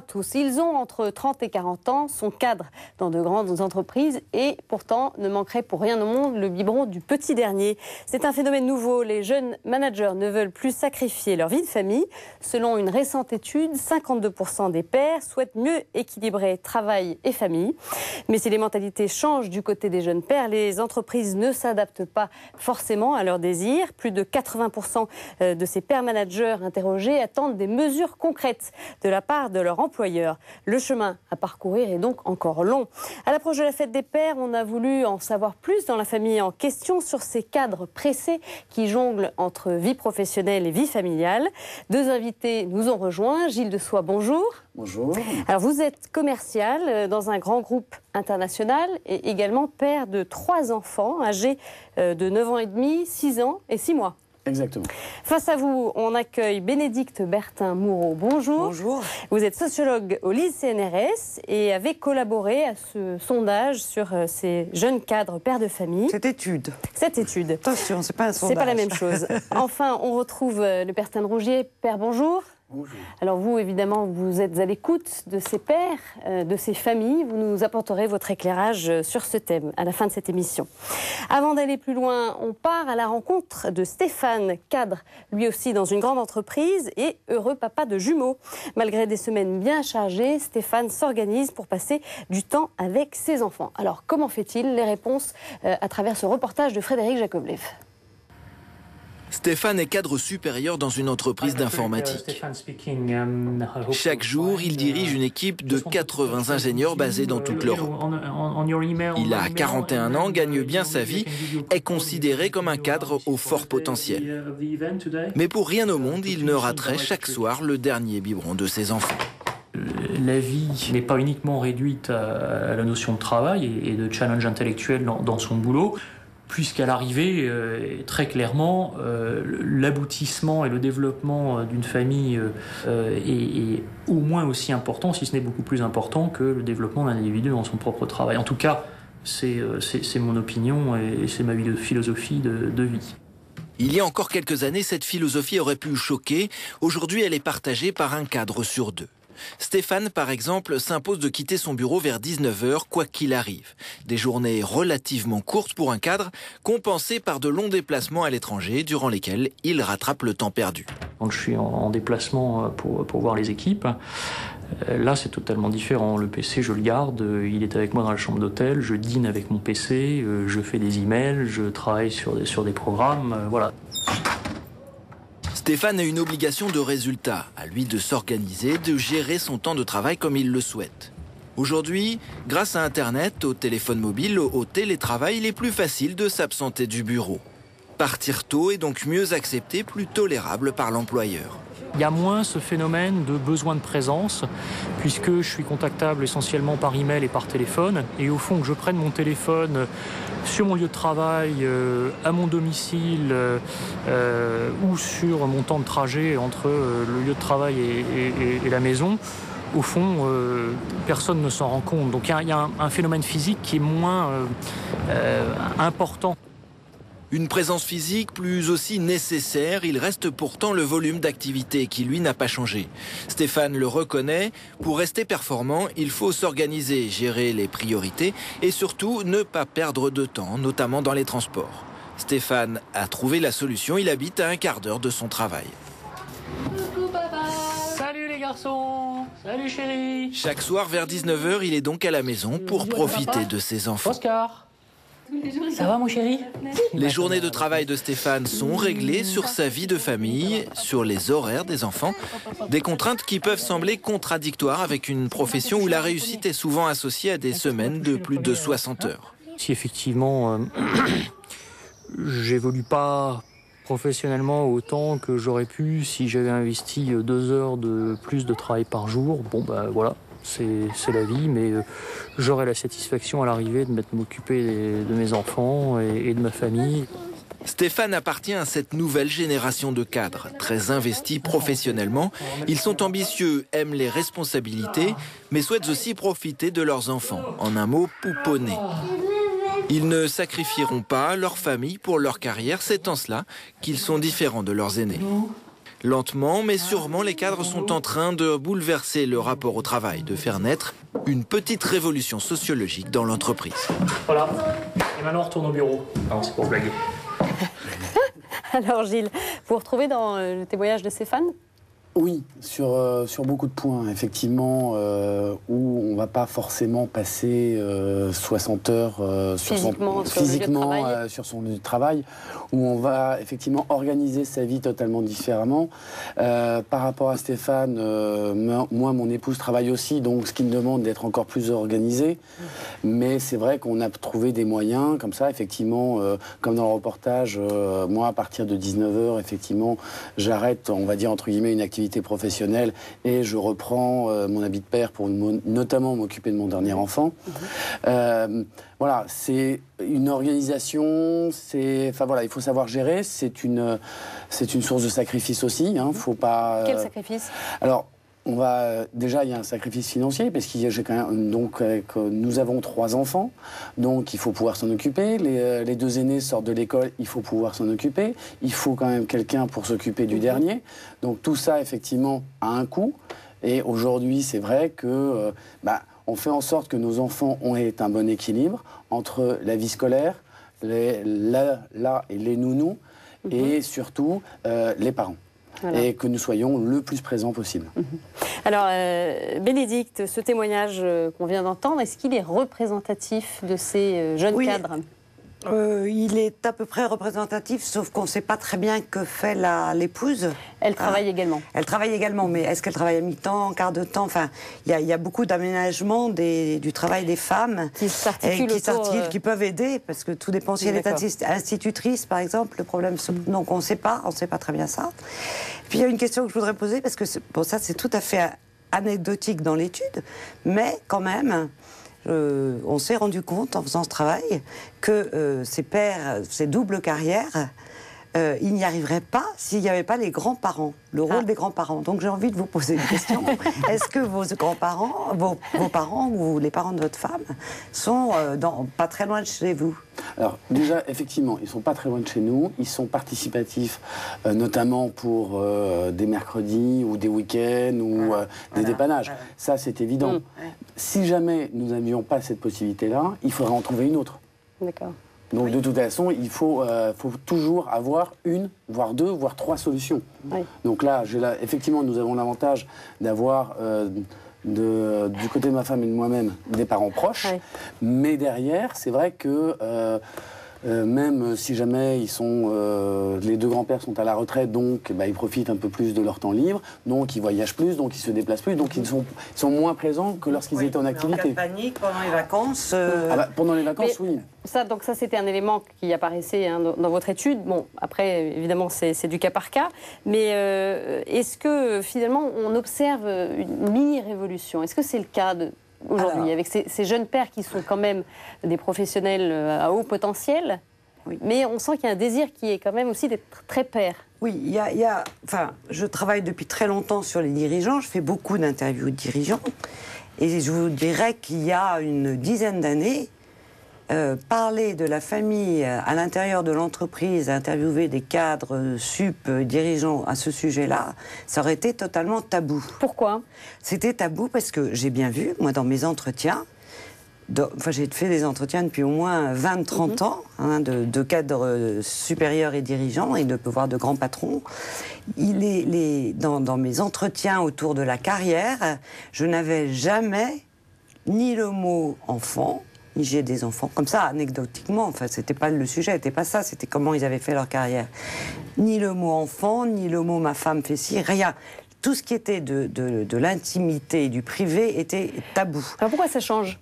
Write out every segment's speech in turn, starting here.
tous. Ils ont entre 30 et 40 ans, sont cadres dans de grandes entreprises et pourtant ne manquerait pour rien au monde le biberon du petit dernier. C'est un phénomène nouveau. Les jeunes managers ne veulent plus sacrifier leur vie de famille. Selon une récente étude, 52% des pères souhaitent mieux équilibrer travail et famille. Mais si les mentalités changent du côté des jeunes pères, les entreprises ne s'adaptent pas forcément à leurs désirs. Plus de 80% de ces pères managers interrogés attendent des mesures concrètes de la part de leur employeur. Le chemin à parcourir est donc encore long. À l'approche de la fête des pères, on a voulu en savoir plus dans la famille en question sur ces cadres pressés qui jonglent entre vie professionnelle et vie familiale. Deux invités nous ont rejoints. Gilles de Soie, bonjour. Bonjour. Alors vous êtes commercial dans un grand groupe international et également père de 3 enfants âgés de 9 ans et demi, 6 ans et 6 mois. Exactement. Face à vous, on accueille Bénédicte Bertin-Moureau. Bonjour. Bonjour. Vous êtes sociologue au LIS CNRS et avez collaboré à ce sondage sur ces jeunes cadres pères de famille. Cette étude. Attention, c'est pas un sondage. C'est pas la même chose. Enfin, on retrouve le père Rougier. Père, bonjour. Bonjour. Alors vous, évidemment, vous êtes à l'écoute de ces pères, de ces familles. Vous nous apporterez votre éclairage sur ce thème à la fin de cette émission. Avant d'aller plus loin, on part à la rencontre de Stéphane, cadre, lui aussi dans une grande entreprise et heureux papa de jumeaux. Malgré des semaines bien chargées, Stéphane s'organise pour passer du temps avec ses enfants. Alors, comment fait-il? Les réponses à travers ce reportage de Frédéric Jakovlev. Stéphane est cadre supérieur dans une entreprise d'informatique. Chaque jour, il dirige une équipe de 80 ingénieurs basés dans toute l'Europe. Il a 41 ans, gagne bien sa vie, est considéré comme un cadre au fort potentiel. Mais pour rien au monde, il ne raterait chaque soir le dernier biberon de ses enfants. La vie n'est pas uniquement réduite à la notion de travail et de challenge intellectuel dans son boulot. Puisqu'à l'arrivée, très clairement, l'aboutissement et le développement d'une famille est au moins aussi important, si ce n'est beaucoup plus important que le développement d'un individu dans son propre travail. En tout cas, c'est mon opinion et c'est ma philosophie de vie. Il y a encore quelques années, cette philosophie aurait pu choquer. Aujourd'hui, elle est partagée par un cadre sur 2. Stéphane, par exemple, s'impose de quitter son bureau vers 19h, quoi qu'il arrive. Des journées relativement courtes pour un cadre, compensées par de longs déplacements à l'étranger, durant lesquels il rattrape le temps perdu. Quand je suis en déplacement pour voir les équipes, là c'est totalement différent. Le PC, je le garde, il est avec moi dans la chambre d'hôtel, je dîne avec mon PC, je fais des emails, je travaille sur des programmes, voilà. Stéphane a une obligation de résultat, à lui de s'organiser, de gérer son temps de travail comme il le souhaite. Aujourd'hui, grâce à Internet, au téléphone mobile, au télétravail, il est plus facile de s'absenter du bureau. Partir tôt est donc mieux accepté, plus tolérable par l'employeur. Il y a moins ce phénomène de besoin de présence, puisque je suis contactable essentiellement par email et par téléphone. Et au fond, que je prenne mon téléphone sur mon lieu de travail, à mon domicile, ou sur mon temps de trajet entre le lieu de travail et la maison, au fond, personne ne s'en rend compte. Donc il y a un phénomène physique qui est moins important. Une présence physique plus aussi nécessaire, il reste pourtant le volume d'activité qui, lui, n'a pas changé. Stéphane le reconnaît, pour rester performant, il faut s'organiser, gérer les priorités et surtout ne pas perdre de temps, notamment dans les transports. Stéphane a trouvé la solution, il habite à un quart d'heure de son travail. Coucou papa. Salut les garçons. Salut chérie. Chaque soir vers 19h, il est donc à la maison pour profiter de ses enfants. Oscar. Ça va mon chéri? Les journées de travail de Stéphane sont réglées sur sa vie de famille, sur les horaires des enfants. Des contraintes qui peuvent sembler contradictoires avec une profession où la réussite est souvent associée à des semaines de plus de 60 heures. Si effectivement, j'évolue pas professionnellement autant que j'aurais pu si j'avais investi 2 heures de plus de travail par jour, bon bah voilà. C'est la vie, mais j'aurai la satisfaction à l'arrivée de m'occuper de mes enfants et de ma famille. Stéphane appartient à cette nouvelle génération de cadres, très investis professionnellement. Ils sont ambitieux, aiment les responsabilités, mais souhaitent aussi profiter de leurs enfants. En un mot, pouponner. Ils ne sacrifieront pas leur famille pour leur carrière, c'est en cela qu'ils sont différents de leurs aînés. Lentement, mais sûrement, les cadres sont en train de bouleverser le rapport au travail, de faire naître une petite révolution sociologique dans l'entreprise. Voilà. Et maintenant, on retourne au bureau. Non, c'est pour blaguer. Alors Gilles, vous retrouvez dans le témoignage de Stéphane? Oui, sur beaucoup de points, effectivement, où on ne va pas forcément passer 60 heures physiquement sur son lieu de travail, où on va effectivement organiser sa vie totalement différemment. Par rapport à Stéphane, moi, mon épouse travaille aussi, donc ce qui me demande d'être encore plus organisé. Mais c'est vrai qu'on a trouvé des moyens, comme ça, effectivement, comme dans le reportage, moi, à partir de 19h, effectivement, j'arrête, on va dire, entre guillemets, une activité professionnelle et je reprends mon habit de père pour notamment m'occuper de mon dernier enfant. Voilà, c'est une organisation, enfin voilà, il faut savoir gérer, c'est une source de sacrifice aussi, hein, faut pas... Quel sacrifice? Alors, déjà, il y a un sacrifice financier, parce qu'il y a quand même, donc, nous avons 3 enfants, donc il faut pouvoir s'en occuper. Les 2 aînés sortent de l'école, il faut pouvoir s'en occuper. Il faut quand même quelqu'un pour s'occuper du dernier. Donc tout ça, effectivement, a un coût. Et aujourd'hui, c'est vrai que on fait en sorte que nos enfants aient un bon équilibre entre la vie scolaire, et les nounous, et surtout les parents. Voilà. Et que nous soyons le plus présents possible. Alors, Bénédicte, ce témoignage qu'on vient d'entendre, est-ce qu'il est représentatif de ces jeunes cadres? Il est à peu près représentatif, sauf qu'on ne sait pas très bien que fait l'épouse. Elle travaille également. Elle travaille également, mais est-ce qu'elle travaille à mi-temps, quart de temps? Enfin, il y a beaucoup d'aménagements du travail des femmes qui s'articulent, qui peuvent aider, parce que tout dépend si elle est institutrice, par exemple. Le problème, donc on ne sait pas très bien ça. Puis il y a une question que je voudrais poser, parce que ça c'est tout à fait anecdotique dans l'étude, mais quand même... on s'est rendu compte en faisant ce travail que ces pères, ces doubles carrières, ils n'y arriveraient pas s'il n'y avait pas les grands-parents, le rôle des grands-parents. Donc j'ai envie de vous poser une question. Est-ce que vos grands-parents, vos parents ou les parents de votre femme sont pas très loin de chez vous? Alors déjà, effectivement, ils ne sont pas très loin de chez nous. Ils sont participatifs, notamment pour des mercredis ou des week-ends ou des dépannages. Ça, c'est évident. Si jamais nous n'avions pas cette possibilité-là, il faudrait en trouver une autre. D'accord. Donc de toute façon, il faut toujours avoir une, voire 2, voire 3 solutions. Oui. Donc là, effectivement, nous avons l'avantage d'avoir, du côté de ma femme et de moi-même, des parents proches. Oui. Mais derrière, c'est vrai que même si jamais les 2 grands-pères sont à la retraite, donc ils profitent un peu plus de leur temps libre, donc ils voyagent plus, donc ils se déplacent plus, donc ils sont moins présents que lorsqu'ils étaient en activité. En cas de panique, pendant les vacances... pendant les vacances, oui. Donc ça, c'était un élément qui apparaissait dans votre étude. Bon, après, évidemment, c'est du cas par cas. Mais est-ce que, finalement, on observe une mini-révolution? Est-ce que c'est le cas aujourd'hui, avec ces jeunes pères qui sont quand même des professionnels à haut potentiel, oui. Mais on sent qu'il y a un désir qui est quand même aussi d'être très père. Oui, enfin, je travaille depuis très longtemps sur les dirigeants, je fais beaucoup d'interviews de dirigeants, et je vous dirais qu'il y a une dizaine d'années, parler de la famille à l'intérieur de l'entreprise, interviewer des cadres, dirigeants à ce sujet-là, ça aurait été totalement tabou. Pourquoi? C'était tabou parce que j'ai bien vu, moi, dans mes entretiens, j'ai fait des entretiens depuis au moins 20-30 ans, de cadres supérieurs et dirigeants, et de pouvoir de grands patrons. Dans mes entretiens autour de la carrière, je n'avais jamais ni le mot enfant, j'ai des enfants, comme ça, anecdotiquement, enfin, c'était pas le sujet, c'était pas ça, c'était comment ils avaient fait leur carrière. Ni le mot enfant, ni le mot ma femme fait ci, rien. Tout ce qui était de l'intimité et du privé était tabou. Alors pourquoi ça change?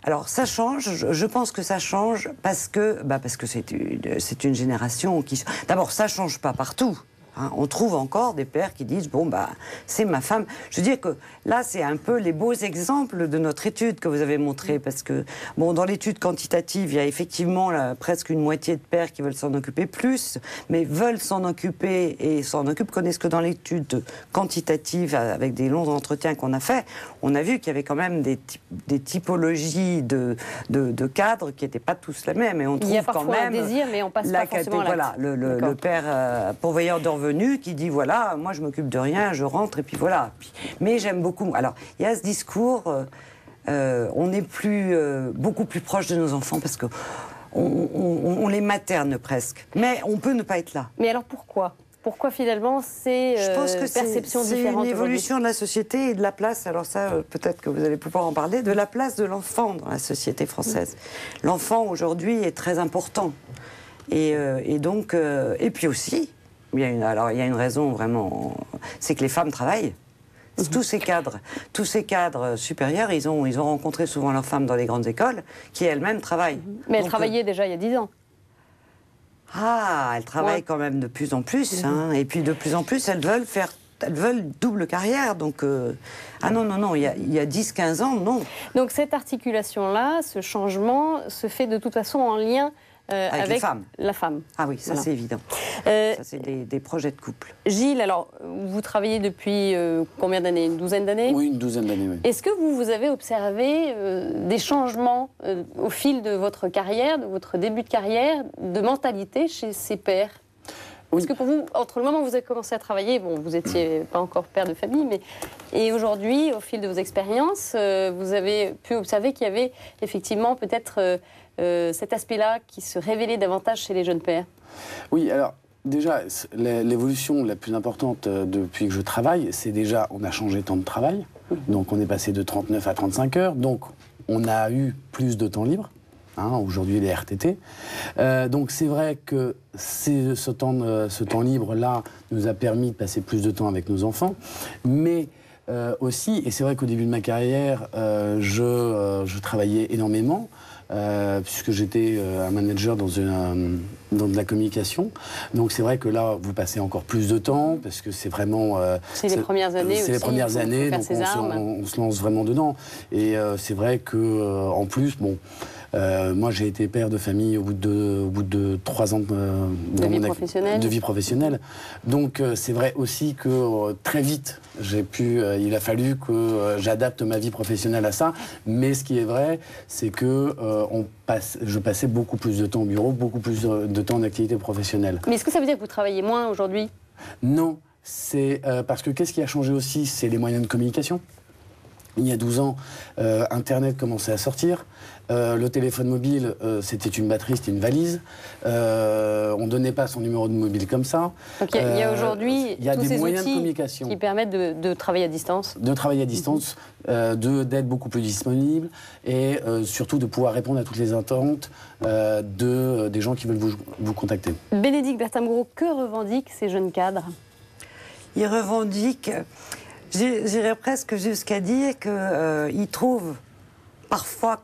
Alors ça change, je pense que ça change parce que c'est une génération qui... D'abord, ça change pas partout. On trouve encore des pères qui disent c'est ma femme. Je veux dire que là c'est un peu les beaux exemples de notre étude que vous avez montré, parce que dans l'étude quantitative il y a effectivement presque une moitié de pères qui veulent s'en occuper plus, mais veulent s'en occuper et s'en occupent, connaissent que dans l'étude quantitative avec des longs entretiens qu'on a fait, on a vu qu'il y avait quand même des typologies de cadres qui n'étaient pas tous les mêmes, et on trouve il y a parfois quand même un désir, mais on passe pas forcément à l'acte. Voilà, le père pourvoyeur de revenus revenu qui dit voilà, moi je m'occupe de rien, je rentre et puis voilà. Mais j'aime beaucoup. Alors, il y a ce discours, on est beaucoup plus proche de nos enfants parce que on les materne presque. Mais on peut ne pas être là. Mais alors pourquoi ? Pourquoi finalement ces perceptions différentes ? C'est une évolution de la société et de la place, alors ça peut-être que vous allez pouvoir en parler, de la place de l'enfant dans la société française. L'enfant aujourd'hui est très important. Et donc, et puis aussi, il y a une raison vraiment, c'est que les femmes travaillent. Tous ces cadres supérieurs, ils ont rencontré souvent leurs femmes dans les grandes écoles, qui elles-mêmes travaillent. Mais elles travaillaient déjà il y a 10 ans. Ah, elles travaillent quand même de plus en plus, hein, et puis de plus en plus, elles veulent double carrière, donc... Ah non, il y a 10-15 ans, non. Donc cette articulation-là, ce changement, se fait de toute façon en lien avec la femme. Ah oui, ça voilà. c'est évident. Ça c'est des projets de couple. Gilles, alors, vous travaillez depuis combien d'années ? Une douzaine d'années ? Oui, une douzaine d'années, oui. Est-ce que vous avez observé des changements au fil de votre carrière, de votre début de carrière, de mentalité chez ces pères ? Parce que pour vous, entre le moment où vous avez commencé à travailler, bon, vous n'étiez pas encore père de famille, mais et aujourd'hui, au fil de vos expériences, vous avez pu observer qu'il y avait effectivement peut-être cet aspect-là qui se révélait davantage chez les jeunes pères. Oui, alors déjà, l'évolution la plus importante depuis que je travaille, c'est déjà, on a changé de temps de travail. Donc on est passé de 39 à 35 heures. Donc on a eu plus de temps libre. Hein, aujourd'hui, les RTT. Donc c'est vrai que ce temps libre-là nous a permis de passer plus de temps avec nos enfants. Mais aussi, et c'est vrai qu'au début de ma carrière, je travaillais énormément. Puisque j'étais un manager dans de la communication. Donc c'est vrai que là, vous passez encore plus de temps, parce que c'est vraiment... c'est les premières années aussi. C'est les premières années, donc on se lance vraiment dedans. Et c'est vrai qu'en plus, bon... moi, j'ai été père de famille au bout de 3 ans de vie professionnelle. Donc, c'est vrai aussi que très vite, il a fallu que j'adapte ma vie professionnelle à ça. Mais ce qui est vrai, c'est que je passais beaucoup plus de temps au bureau, beaucoup plus de temps en activité professionnelle. Mais est-ce que ça veut dire que vous travaillez moins aujourd'hui ? Non, c'est parce que qu'est-ce qui a changé aussi ? C'est les moyens de communication. Il y a 12 ans, Internet commençait à sortir. Le téléphone mobile, c'était une batterie, c'était une valise. On ne donnait pas son numéro de mobile comme ça. Donc il y a aujourd'hui tous ces moyens de outils communication qui permettent de travailler à distance. De travailler à distance, d'être beaucoup plus disponible et surtout de pouvoir répondre à toutes les attentes des gens qui veulent vous contacter. Bénédicte Berthe-Amoureau, que revendiquent ces jeunes cadres ? Ils revendiquent... J'irais presque jusqu'à dire qu'ils trouvent parfois,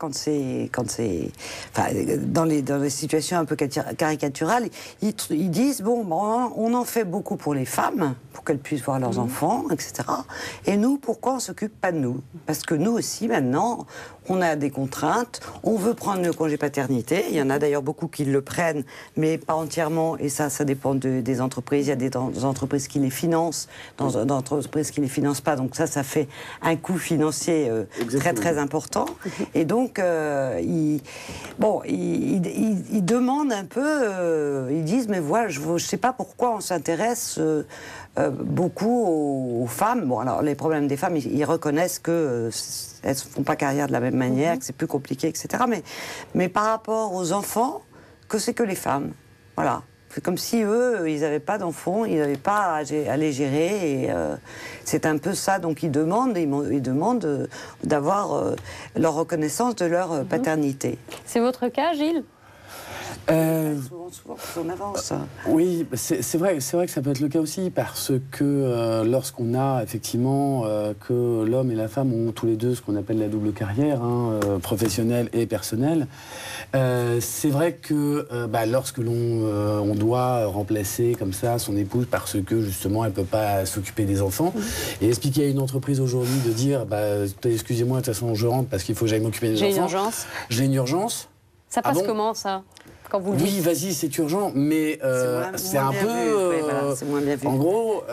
dans les situations un peu caricaturales, ils disent bon, on en fait beaucoup pour les femmes, pour qu'elles puissent voir leurs enfants, etc. Et nous, pourquoi on ne s'occupe pas de nous ? Parce que nous aussi, maintenant, on a des contraintes, on veut prendre le congé paternité. Il y en a d'ailleurs beaucoup qui le prennent, mais pas entièrement. Et ça dépend des entreprises. Il y a des entreprises qui les financent, d'autres entreprises qui ne les financent pas. Donc ça fait un coût financier très, très important. Et donc, ils demandent un peu, ils disent, mais voilà, je ne sais pas pourquoi on s'intéresse beaucoup aux femmes. Bon, alors, les problèmes des femmes, ils reconnaissent qu'elles ne font pas carrière de la même manière, que c'est plus compliqué, etc. Mais par rapport aux enfants, que c'est que les femmes. Voilà. C'est comme si eux, ils n'avaient pas d'enfants, ils n'avaient pas à les gérer. Et c'est un peu ça. Donc ils demandent d'avoir leur reconnaissance de leur paternité. C'est votre cas, Gilles ? Souvent, on avance. Oui, c'est vrai que ça peut être le cas aussi, parce que lorsqu'on a effectivement que l'homme et la femme ont tous les deux ce qu'on appelle la double carrière, professionnelle et personnelle, c'est vrai que lorsque on doit remplacer comme ça son épouse parce que justement elle ne peut pas s'occuper des enfants, et expliquer à une entreprise aujourd'hui de dire excusez-moi, de toute façon je rentre parce qu'il faut que j'aille m'occuper des enfants. J'ai une urgence. J'ai une urgence. Ça passe comment, ça ? quand vous le dites. Oui, vas-y, c'est urgent, mais c'est un peu... c'est moins bien vu. En gros,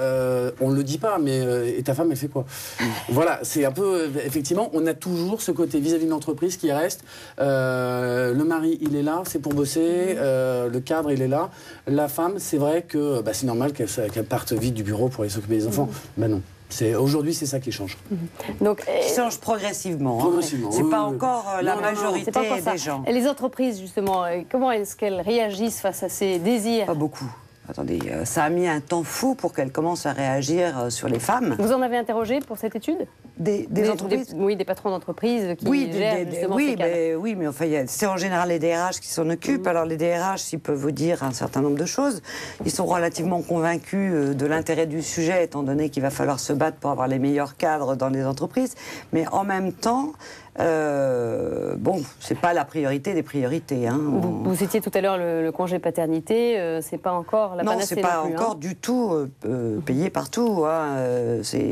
on ne le dit pas, mais et ta femme, elle fait quoi? Voilà, c'est un peu... Effectivement, on a toujours ce côté vis-à-vis de l'entreprise qui reste. Le mari, il est là, c'est pour bosser. Le cadre, il est là. La femme, c'est vrai que c'est normal qu'elle parte vite du bureau pour aller s'occuper des enfants. Ben non. Aujourd'hui, c'est ça qui change. Donc, qui change progressivement. Progressivement. C'est pas encore la majorité des gens. Et les entreprises, justement, comment est-ce qu'elles réagissent face à ces désirs? Pas beaucoup. Attendez, ça a mis un temps fou pour qu'elles commencent à réagir sur les femmes. Vous en avez interrogé pour cette étude? Des entreprises? Oui, des patrons d'entreprise qui gèrent justement ces cadres. Oui, mais enfin, c'est en général les DRH qui s'en occupent. Alors les DRH, ils peuvent vous dire un certain nombre de choses. Ils sont relativement convaincus de l'intérêt du sujet, étant donné qu'il va falloir se battre pour avoir les meilleurs cadres dans les entreprises. Mais en même temps... c'est pas la priorité des priorités. Hein. Vous citiez tout à l'heure le congé paternité, c'est pas encore la panacée non plus. Non, c'est pas encore du tout payé partout.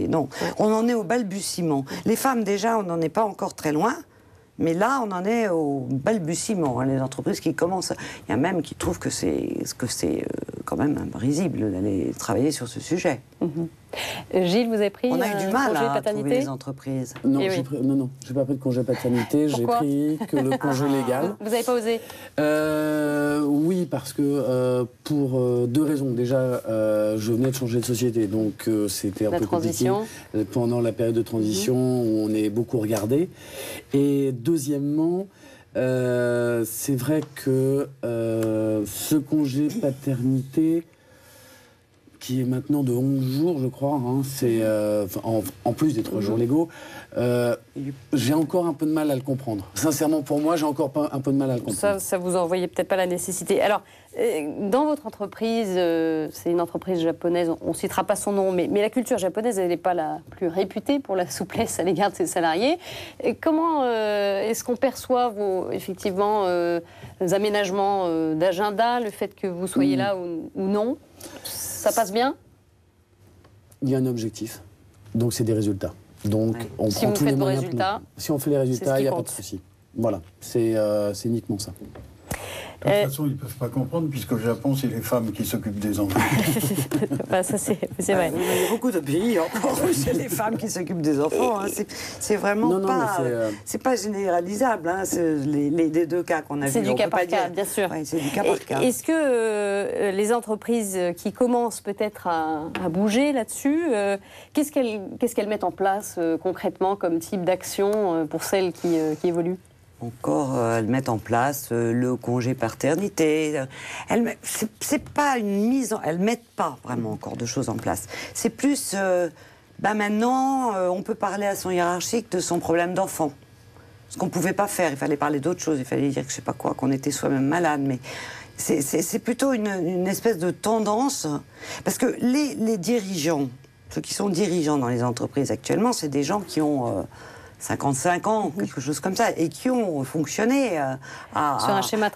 Non. On en est au balbutiement. Les femmes, déjà, on n'en est pas encore très loin. Mais là, on en est au balbutiement. Les entreprises qui commencent... Il y a même qui trouvent que c'est quand même risible d'aller travailler sur ce sujet. Gilles, vous avez pris on a eu du mal congé à paternité? trouver les entreprises. Non, j'ai pas pris de congé paternité. J'ai pris que le congé légal. Vous n'avez pas osé? Oui, parce que pour deux raisons. Déjà, je venais de changer de société, donc c'était un peu compliqué pendant la période de transition où on est beaucoup regardé. Et deuxièmement, c'est vrai que ce congé paternité, qui est maintenant de 11 jours, je crois, c'est en plus des 3 jours légaux, j'ai encore un peu de mal à le comprendre. Sincèrement, pour moi, j'ai encore un peu de mal à le comprendre. Ça vous en voyez peut-être pas la nécessité. Alors, dans votre entreprise, c'est une entreprise japonaise, on ne citera pas son nom, mais la culture japonaise, elle n'est pas la plus réputée pour la souplesse à l'égard de ses salariés. Et comment est-ce qu'on perçoit vos aménagements d'agenda, le fait que vous soyez là ou non? Ça passe bien? Il y a un objectif, donc c'est des résultats. Donc on prend tous les moyens. Si on fait les résultats, il n'y a pas de souci. Voilà, c'est uniquement ça. De toute façon, ils ne peuvent pas comprendre, puisqu'au Japon, c'est les femmes qui s'occupent des enfants. Ça, c'est vrai. Il y a beaucoup de pays encore où c'est les femmes qui s'occupent des enfants. C'est vraiment c'est pas généralisable. Les deux cas qu'on a vus. C'est du cas par cas, bien sûr. Ouais, c'est du cas par cas. Est-ce que les entreprises qui commencent peut-être à bouger là-dessus, qu'est-ce qu'elles mettent en place concrètement comme type d'action pour celles qui évoluent? Encore, elles mettent en place le congé paternité. C'est pas une mise en... Elles mettent pas vraiment encore de choses en place. C'est plus, maintenant, on peut parler à son hiérarchique de son problème d'enfant. Ce qu'on pouvait pas faire. Il fallait parler d'autre chose. Il fallait dire que je sais pas quoi, qu'on était soi-même malade. Mais c'est plutôt une espèce de tendance. Parce que les dirigeants, ceux qui sont dirigeants dans les entreprises actuellement, c'est des gens qui ont... 55 ans, quelque chose comme ça, et qui ont fonctionné sur un schéma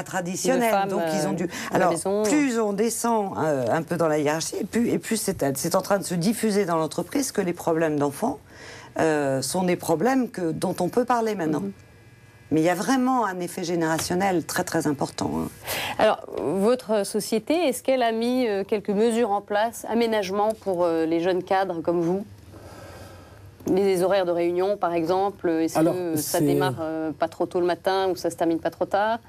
traditionnel. Donc ils ont dû. Alors plus on descend un peu dans la hiérarchie, et plus c'est en train de se diffuser dans l'entreprise que les problèmes d'enfants sont des problèmes dont on peut parler maintenant. Mais il y a vraiment un effet générationnel très très important. Alors, votre société, est-ce qu'elle a mis quelques mesures en place, aménagements pour les jeunes cadres comme vous? Les horaires de réunion, par exemple, est-ce que ça démarre pas trop tôt le matin ou ça se termine pas trop tard?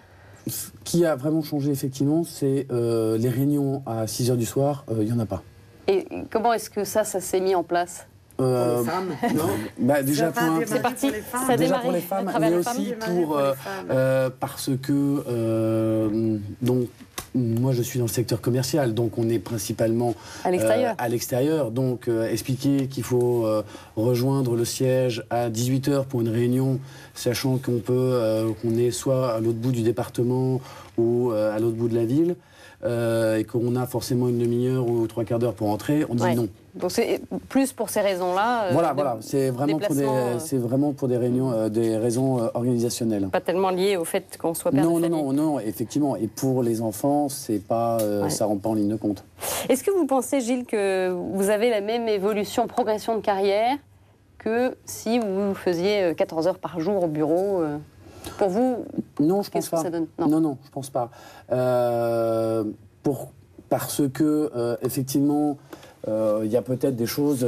Ce qui a vraiment changé, effectivement, c'est les réunions à 6 h du soir, il n'y en a pas. Et comment est-ce que ça s'est mis en place? Pour les femmes, non? Déjà c'est parti, ça déjà pour les femmes, mais aussi parce que donc moi je suis dans le secteur commercial, donc on est principalement à l'extérieur. Donc expliquer qu'il faut rejoindre le siège à 18 h pour une réunion, sachant qu'on est soit à l'autre bout du département ou à l'autre bout de la ville, et qu'on a forcément une demi-heure ou 3/4 d'heure pour entrer, on dit non. Donc c'est plus pour ces raisons-là. Voilà, c'est vraiment pour des réunions, des raisons organisationnelles. Pas tellement lié au fait qu'on soit père de famille. Non, effectivement. Et pour les enfants, c'est pas, ça rentre pas en ligne de compte. Est-ce que vous pensez, Gilles, que vous avez la même progression de carrière que si vous faisiez 14 heures par jour au bureau Pour vous, non, je pense pas. Ça donne non, je pense pas. Parce que, effectivement, il y a peut-être des choses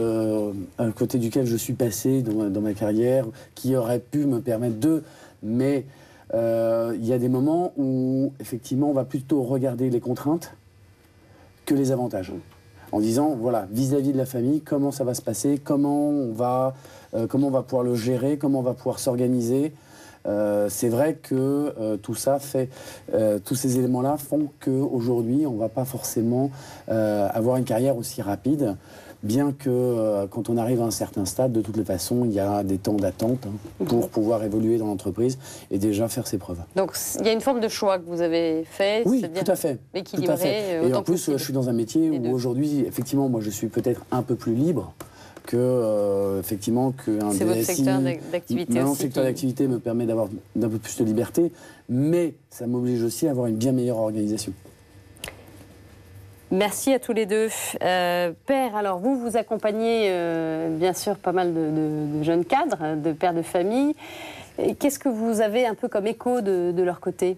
à côté duquel je suis passé dans ma carrière qui auraient pu me permettre mais il y a des moments où, effectivement, on va plutôt regarder les contraintes que les avantages. En disant, voilà, vis-à-vis de la famille, comment ça va se passer, comment on va pouvoir le gérer, comment on va pouvoir s'organiser. C'est vrai que tout ça tous ces éléments-là font qu'aujourd'hui, on ne va pas forcément avoir une carrière aussi rapide, bien que quand on arrive à un certain stade, de toutes les façons, il y a des temps d'attente pour pouvoir évoluer dans l'entreprise et déjà faire ses preuves. Donc il y a une forme de choix que vous avez fait, oui, tout à fait. Équilibré. Et en plus, je suis dans un métier où aujourd'hui, effectivement, moi, je suis peut-être un peu plus libre qu'un DSI. C'est votre secteur d'activité aussi. Mon secteur d'activité me permet d'avoir d'un peu plus de liberté, mais ça m'oblige aussi à avoir une bien meilleure organisation. Merci à tous les deux. Père, alors vous accompagnez bien sûr pas mal de jeunes cadres, de pères de famille. Qu'est-ce que vous avez un peu comme écho de leur côté ?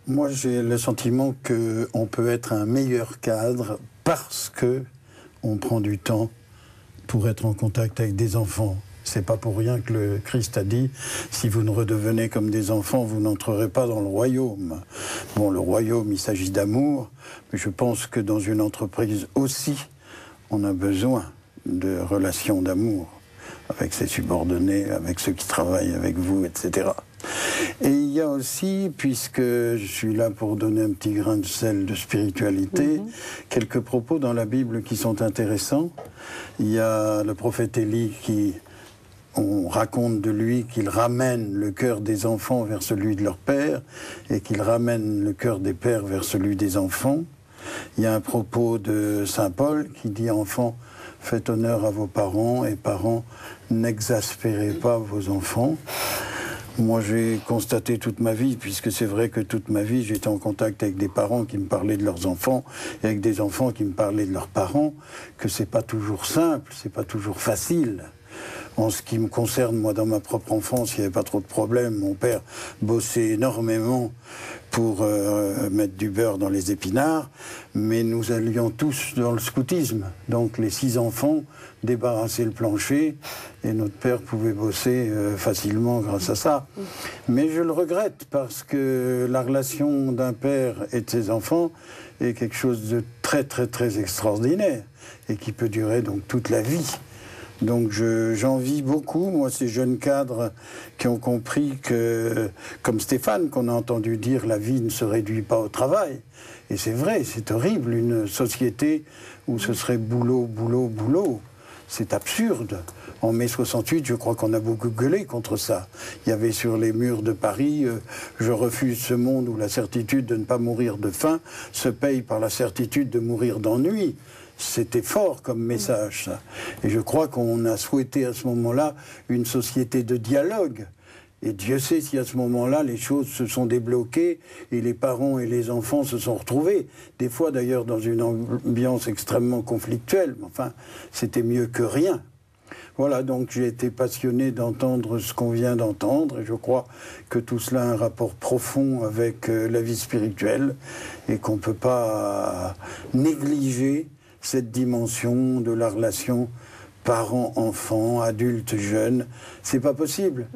Moi, j'ai le sentiment qu'on peut être un meilleur cadre parce qu'on prend du temps pour être en contact avec des enfants. C'est pas pour rien que le Christ a dit « Si vous ne redevenez comme des enfants, vous n'entrerez pas dans le royaume ». Bon, le royaume, il s'agit d'amour, mais je pense que dans une entreprise aussi, on a besoin de relations d'amour avec ses subordonnés, avec ceux qui travaillent avec vous, etc. Et il y a aussi, puisque je suis là pour donner un petit grain de sel de spiritualité, quelques propos dans la Bible qui sont intéressants. Il y a le prophète Élie on raconte de lui qu'il ramène le cœur des enfants vers celui de leur père et qu'il ramène le cœur des pères vers celui des enfants. Il y a un propos de saint Paul qui dit « Enfants, faites honneur à vos parents et parents, n'exaspérez pas vos enfants ». Moi, j'ai constaté toute ma vie, puisque c'est vrai que toute ma vie, j'étais en contact avec des parents qui me parlaient de leurs enfants et avec des enfants qui me parlaient de leurs parents, que c'est pas toujours simple, c'est pas toujours facile. En ce qui me concerne, moi, dans ma propre enfance, il n'y avait pas trop de problèmes. Mon père bossait énormément pour mettre du beurre dans les épinards, mais nous allions tous dans le scoutisme. Donc les 6 enfants débarrassaient le plancher et notre père pouvait bosser facilement grâce à ça. Mais je le regrette parce que la relation d'un père et de ses enfants est quelque chose de très très très extraordinaire et qui peut durer donc toute la vie. Donc j'envie beaucoup, moi, ces jeunes cadres qui ont compris que, comme Stéphane, qu'on a entendu dire, la vie ne se réduit pas au travail. Et c'est vrai, c'est horrible, une société où ce serait boulot, boulot, boulot. C'est absurde. En mai 68, je crois qu'on a beaucoup gueulé contre ça. Il y avait sur les murs de Paris « Je refuse ce monde où la certitude de ne pas mourir de faim se paye par la certitude de mourir d'ennui ». C'était fort comme message, ça. Et je crois qu'on a souhaité à ce moment-là une société de dialogue. Et Dieu sait si à ce moment-là, les choses se sont débloquées et les parents et les enfants se sont retrouvés. Des fois, d'ailleurs, dans une ambiance extrêmement conflictuelle. Enfin, c'était mieux que rien. Voilà, donc j'ai été passionné d'entendre ce qu'on vient d'entendre. Et je crois que tout cela a un rapport profond avec la vie spirituelle et qu'on ne peut pas négliger cette dimension de la relation parents-enfants, adultes-jeunes. C'est pas possible.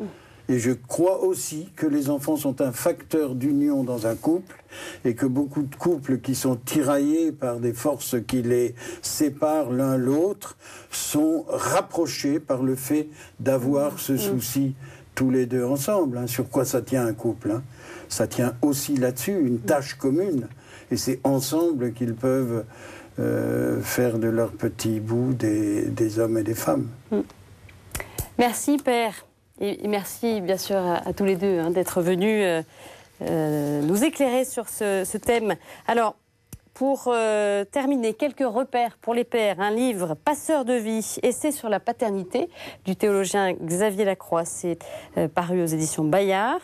Et je crois aussi que les enfants sont un facteur d'union dans un couple et que beaucoup de couples qui sont tiraillés par des forces qui les séparent l'un l'autre sont rapprochés par le fait d'avoir ce souci tous les deux ensemble. Hein. Sur quoi ça tient un couple, hein. Ça tient aussi là-dessus, une tâche commune. Et c'est ensemble qu'ils peuvent faire de leur petit bout des hommes et des femmes. Merci Père, et merci bien sûr à tous les deux d'être venus nous éclairer sur ce thème. Alors, pour terminer, quelques repères pour les pères. Un livre, Passeur de vie, essai sur la paternité, du théologien Xavier Lacroix. C'est paru aux éditions Bayard.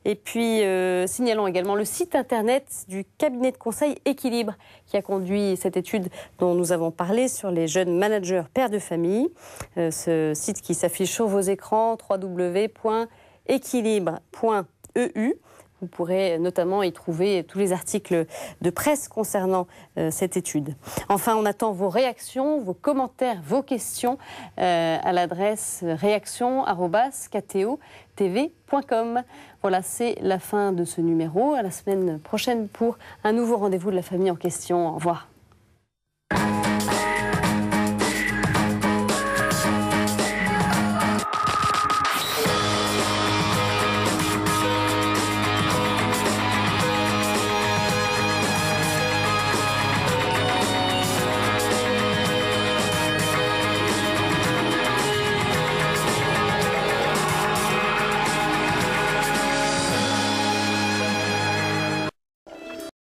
Et puis, signalons également le site internet du cabinet de conseil Équilibre, qui a conduit cette étude dont nous avons parlé sur les jeunes managers pères de famille. Ce site qui s'affiche sur vos écrans, www.équilibre.fr. équilibre.eu. Vous pourrez notamment y trouver tous les articles de presse concernant cette étude. Enfin, on attend vos réactions, vos commentaires, vos questions à l'adresse réaction@kto.tv.com. Voilà, c'est la fin de ce numéro. À la semaine prochaine pour un nouveau rendez-vous de la famille en question. Au revoir.